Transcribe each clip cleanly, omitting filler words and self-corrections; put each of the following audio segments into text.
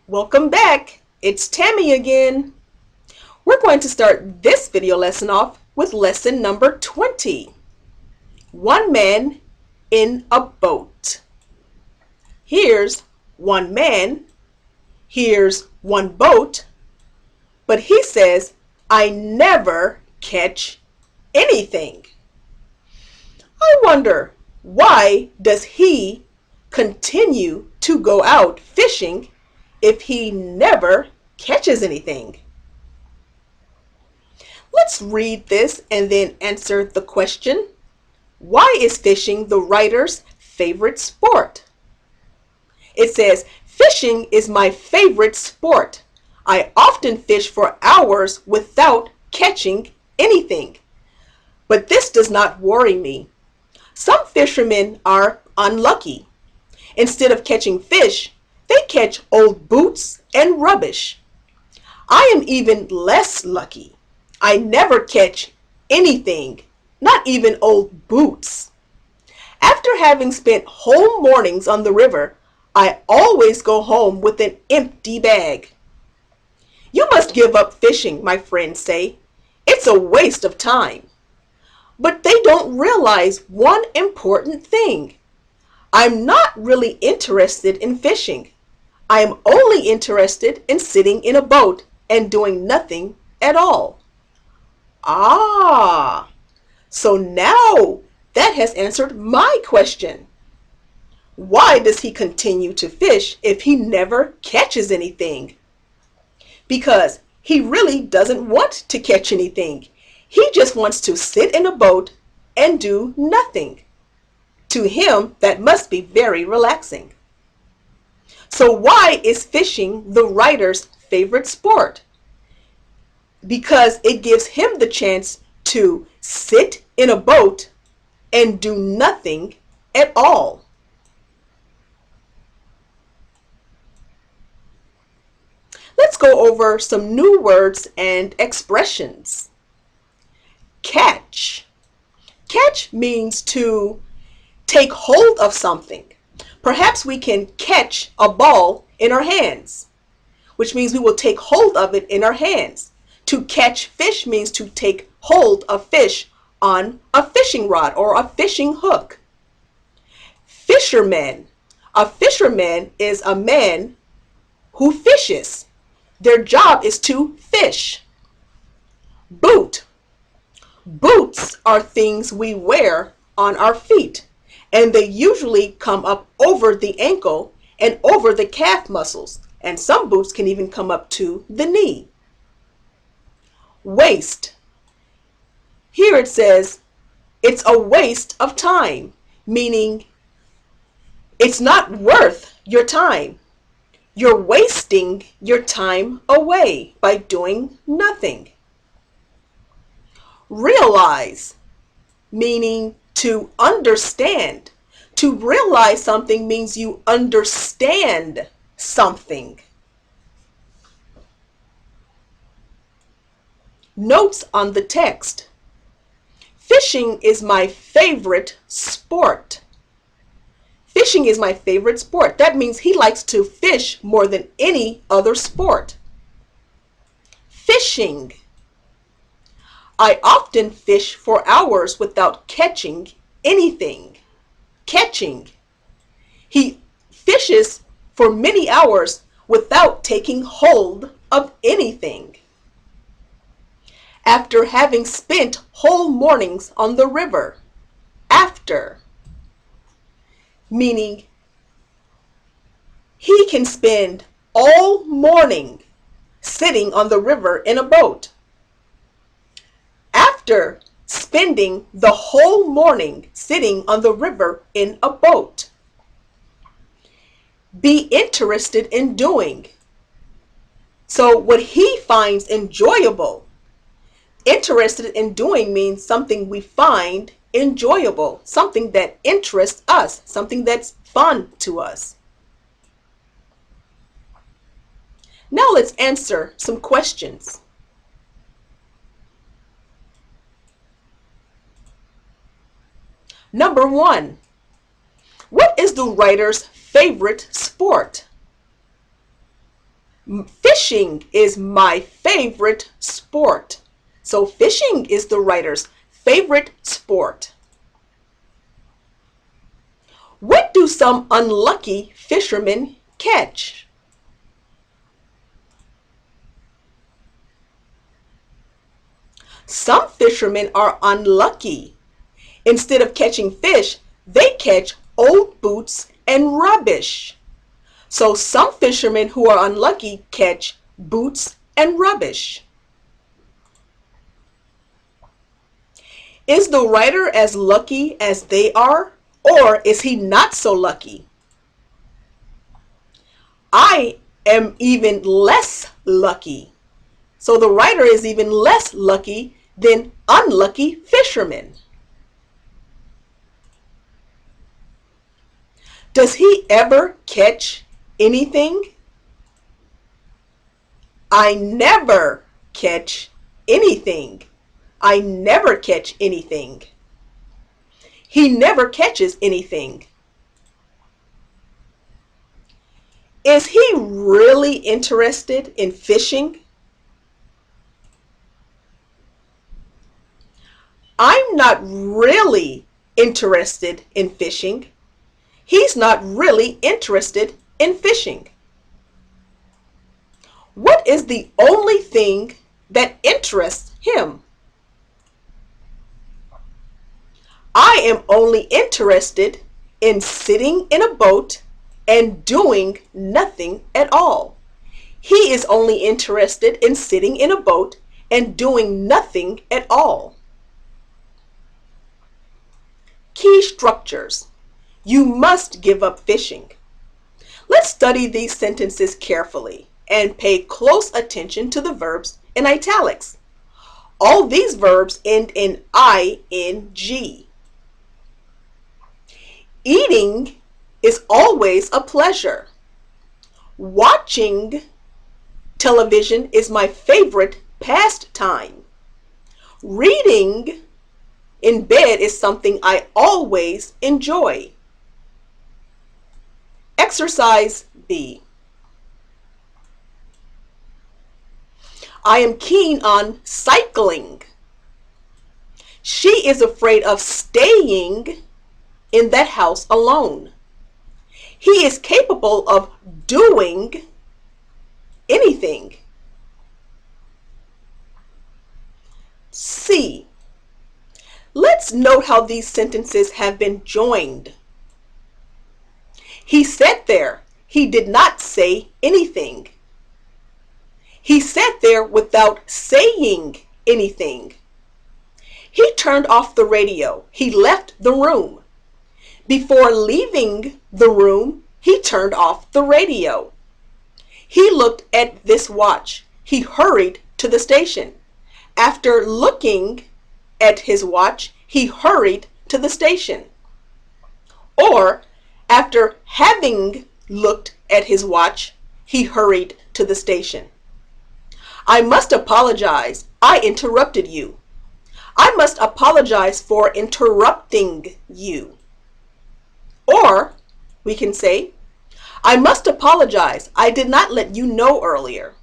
Welcome back. It's Tammy again. We're going to start this video lesson off with lesson number 20. One man in a boat. Here's one man. Here's one boat. But he says, I never catch anything. I wonder, why does he continue to go out fishing if he never catches anything? Let's read this and then answer the question. Why is fishing the writer's favorite sport? It says, fishing is my favorite sport. I often fish for hours without catching anything. But this does not worry me. Some fishermen are unlucky. Instead of catching fish, they catch old boots and rubbish. I am even less lucky. I never catch anything, not even old boots. After having spent whole mornings on the river, I always go home with an empty bag. You must give up fishing, my friends say. It's a waste of time. But they don't realize one important thing. I'm not really interested in fishing. I am only interested in sitting in a boat and doing nothing at all. Ah, so now that has answered my question. Why does he continue to fish if he never catches anything? Because he really doesn't want to catch anything. He just wants to sit in a boat and do nothing. To him, that must be very relaxing. So why is fishing the writer's favorite sport? Because it gives him the chance to sit in a boat and do nothing at all. Let's go over some new words and expressions. Catch. Catch means to take hold of something. Perhaps we can catch a ball in our hands, which means we will take hold of it in our hands. To catch fish means to take hold of fish on a fishing rod or a fishing hook. Fisherman. A fisherman is a man who fishes. Their job is to fish. Boot. Boots are things we wear on our feet, and they usually come up over the ankle and over the calf muscles, and some boots can even come up to the knee. Waste. Here it says, it's a waste of time, meaning it's not worth your time. You're wasting your time away by doing nothing. Realize, meaning to understand. To realize something means you understand something. Notes on the text. Fishing is my favorite sport. Fishing is my favorite sport. That means he likes to fish more than any other sport. Fishing. I often fish for hours without catching anything. Catching. He fishes for many hours without taking hold of anything. After having spent whole mornings on the river. After. Meaning he can spend all morning sitting on the river in a boat. After spending the whole morning sitting on the river in a boat. Be interested in doing. So what he finds enjoyable. Interested in doing means something we find enjoyable, something that interests us, something that's fun to us. Now let's answer some questions. Number 1, what is the writer's favorite sport? Fishing is my favorite sport. So fishing is the writer's favorite sport. What do some unlucky fishermen catch? Some fishermen are unlucky. Instead of catching fish, they catch old boots and rubbish. So some fishermen who are unlucky catch boots and rubbish. Is the writer as lucky as they are, or is he not so lucky? I am even less lucky. So the writer is even less lucky than unlucky fishermen. Does he ever catch anything? I never catch anything. I never catch anything. He never catches anything. Is he really interested in fishing? I'm not really interested in fishing. He's not really interested in fishing. What is the only thing that interests him? I am only interested in sitting in a boat and doing nothing at all. He is only interested in sitting in a boat and doing nothing at all. Key structures. You must give up fishing. Let's study these sentences carefully and pay close attention to the verbs in italics. All these verbs end in ing. Eating is always a pleasure. Watching television is my favorite pastime. Reading in bed is something I always enjoy. Exercise B. I am keen on cycling. She is afraid of staying in that house alone. He is capable of doing anything. C. Let's note how these sentences have been joined. He sat there. He did not say anything. He sat there without saying anything. He turned off the radio. He left the room. Before leaving the room, he turned off the radio. He looked at this watch. He hurried to the station. After looking at his watch, he hurried to the station. Or, after having looked at his watch, he hurried to the station. I must apologize. I interrupted you. I must apologize for interrupting you. Or we can say, I must apologize. I did not let you know earlier.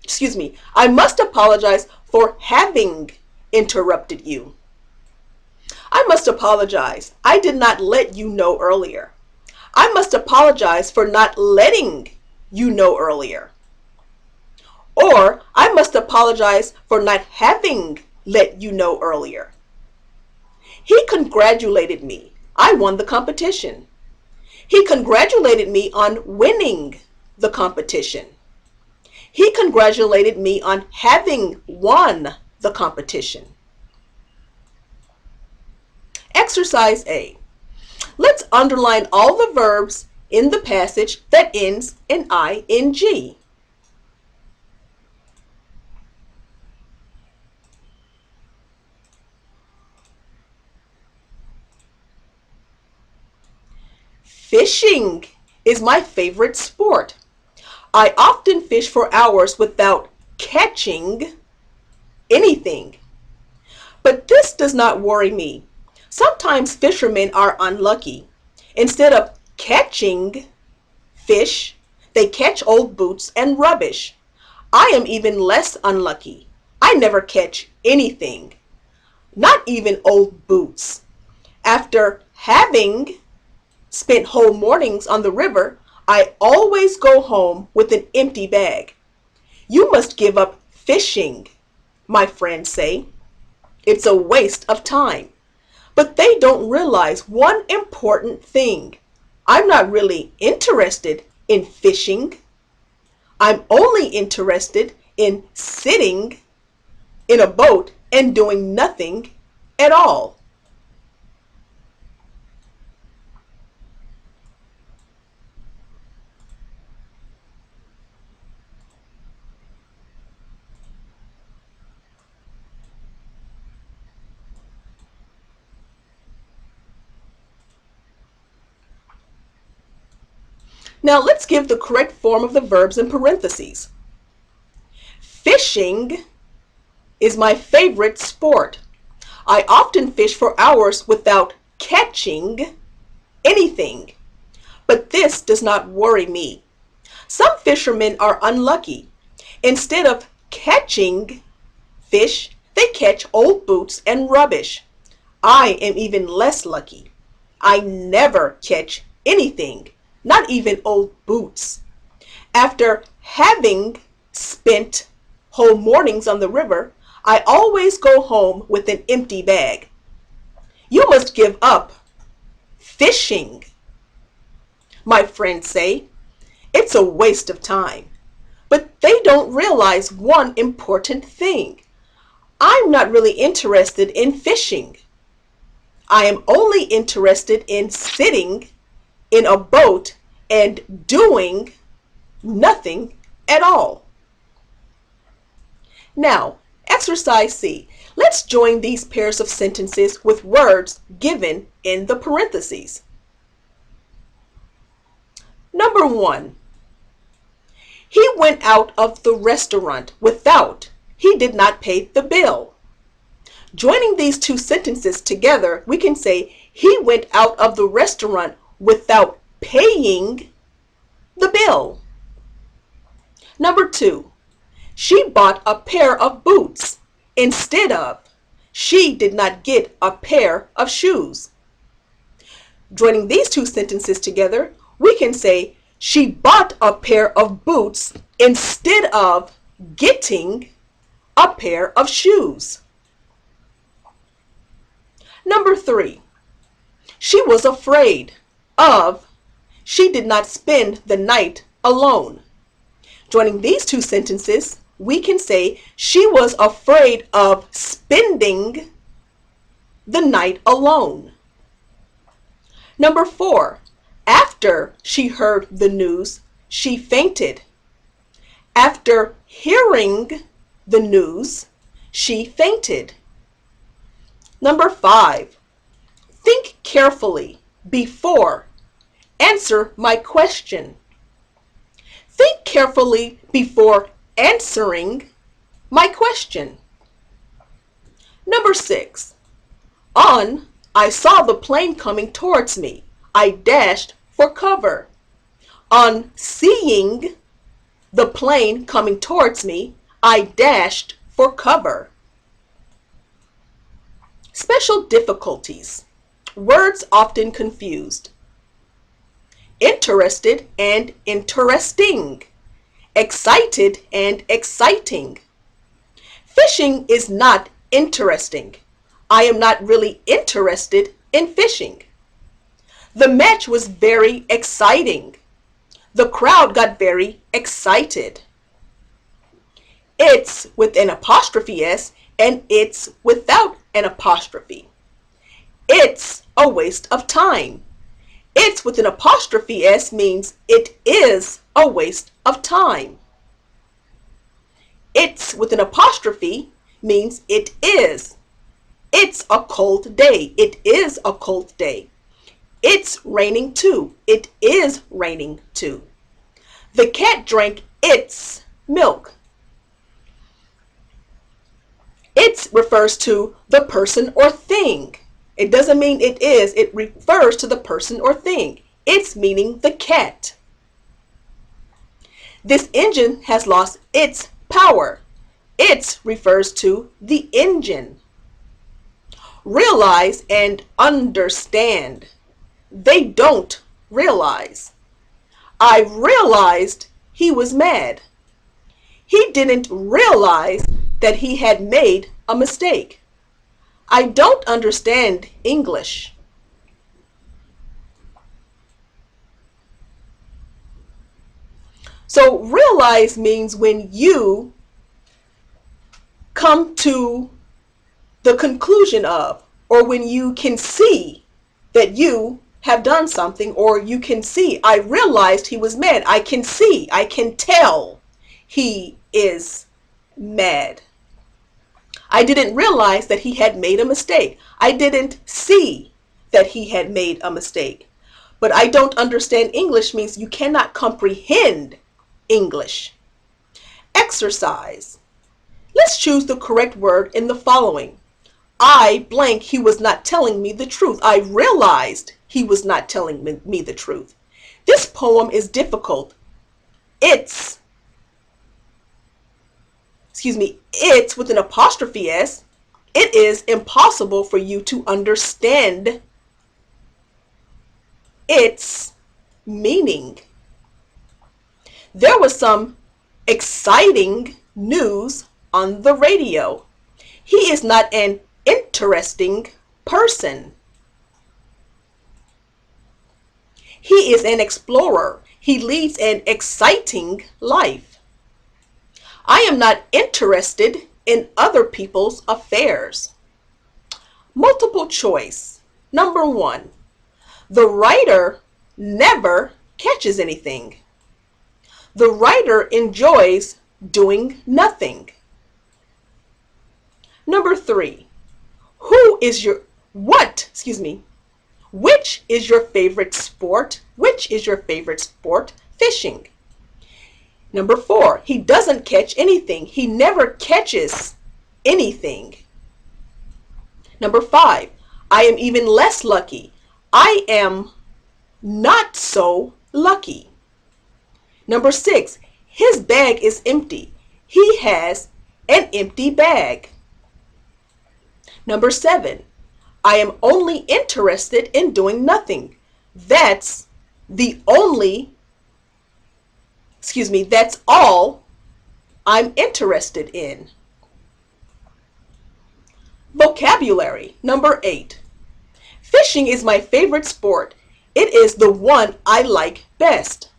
Excuse me. I must apologize for having interrupted you. I must apologize. I did not let you know earlier. I must apologize for not letting you know earlier. Or I must apologize for not having let you know earlier. He congratulated me. I won the competition. He congratulated me on winning the competition. He congratulated me on having won the competition. Exercise A. Let's underline all the verbs in the passage that ends in ing. Fishing is my favorite sport. I often fish for hours without catching anything. But this does not worry me. Sometimes fishermen are unlucky. Instead of catching fish, They catch old boots and rubbish. I am even less unlucky. I never catch anything, not even old boots. After having spent whole mornings on the river, I always go home with an empty bag. You must give up fishing, my friends say. It's a waste of time. But they don't realize one important thing. I'm not really interested in fishing. I'm only interested in sitting in a boat and doing nothing at all. Now let's give the correct form of the verbs in parentheses. Fishing is my favorite sport. I often fish for hours without catching anything. But this does not worry me. Some fishermen are unlucky. Instead of catching fish, they catch old boots and rubbish. I am even less lucky. I never catch anything, not even old boots. After having spent whole mornings on the river, I always go home with an empty bag. You must give up fishing, my friends say. It's a waste of time. But they don't realize one important thing. I'm not really interested in fishing. I am only interested in sitting in a boat and doing nothing at all. Now, exercise C. Let's join these pairs of sentences with words given in the parentheses. Number 1. He went out of the restaurant without. He did not pay the bill. Joining these two sentences together, we can say he went out of the restaurant without paying the bill. Number 2. She bought a pair of boots instead of. She did not get a pair of shoes. Joining these two sentences together, we can say she bought a pair of boots instead of getting a pair of shoes. Number 3. She was afraid of. She did not spend the night alone. Joining these two sentences, we can say she was afraid of spending the night alone. Number 4. After she heard the news, she fainted. After hearing the news, she fainted. Number 5. Think carefully before. Answer my question. Think carefully before answering my question. Number 6. On, I saw the plane coming towards me. I dashed for cover. On seeing the plane coming towards me, I dashed for cover. Special difficulties. Words often confused. Interested and interesting. Excited and exciting. Fishing is not interesting. I am not really interested in fishing. The match was very exciting. The crowd got very excited. It's with an apostrophe S and it's without an apostrophe. It's a waste of time. It's with an apostrophe S means it is a waste of time. It's with an apostrophe means it is. It's a cold day. It is a cold day. It's raining too. It is raining too. The cat drank its milk. It refers to the person or thing. It doesn't mean it is. It refers to the person or thing. It's meaning the cat. This engine has lost its power. Its refers to the engine. Realize and understand. They don't realize. I realized he was mad. He didn't realize that he had made a mistake. I don't understand English. So realize means when you come to the conclusion of, or when you can see that you have done something, or you can see, I realized he was mad. I can see, I can tell he is mad. I didn't realize that he had made a mistake. I didn't see that he had made a mistake. But I don't understand English means you cannot comprehend English. Exercise. Let's choose the correct word in the following. I blank, he was not telling me the truth. I realized he was not telling me the truth. This poem is difficult. It's with an apostrophe S. It is impossible for you to understand its meaning. There was some exciting news on the radio. He is not an interesting person. He is an explorer. He leads an exciting life. I am not interested in other people's affairs. Multiple choice. Number 1. The writer never catches anything. The writer enjoys doing nothing. Number 3. Which is your favorite sport? Which is your favorite sport? Fishing. Number 4. He doesn't catch anything. He never catches anything. Number 5. I am even less lucky. I am not so lucky. Number 6. His bag is empty. He has an empty bag. Number 7. I am only interested in doing nothing. That's all I'm interested in. Vocabulary. Number 8. Fishing is my favorite sport. It is the one I like best.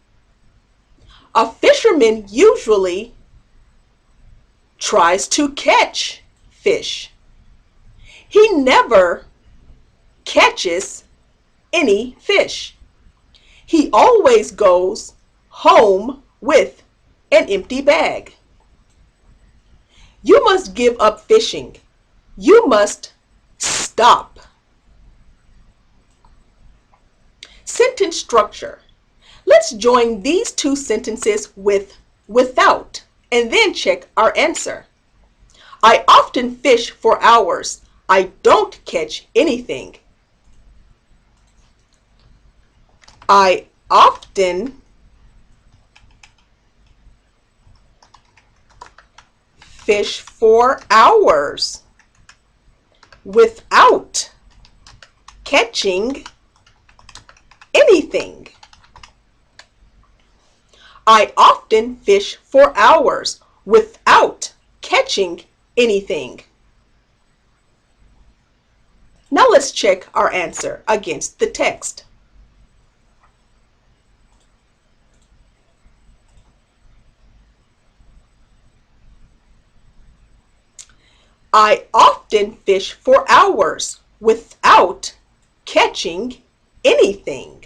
A fisherman usually tries to catch fish. He never catches any fish. He always goes home with an empty bag. You must give up fishing. You must stop. Sentence structure. Let's join these two sentences with without and then check our answer. I often fish for hours. I don't catch anything. I often fish for hours without catching anything. I often fish for hours without catching anything. Now let's check our answer against the text. I often fish for hours without catching anything.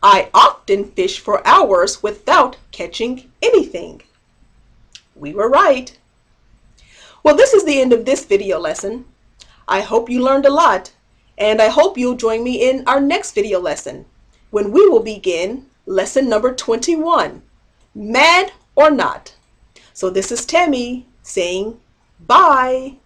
I often fish for hours without catching anything. We were right. Well, this is the end of this video lesson. I hope you learned a lot, and I hope you'll join me in our next video lesson when we will begin lesson number 21, Mad or Not. So this is Tammy saying bye.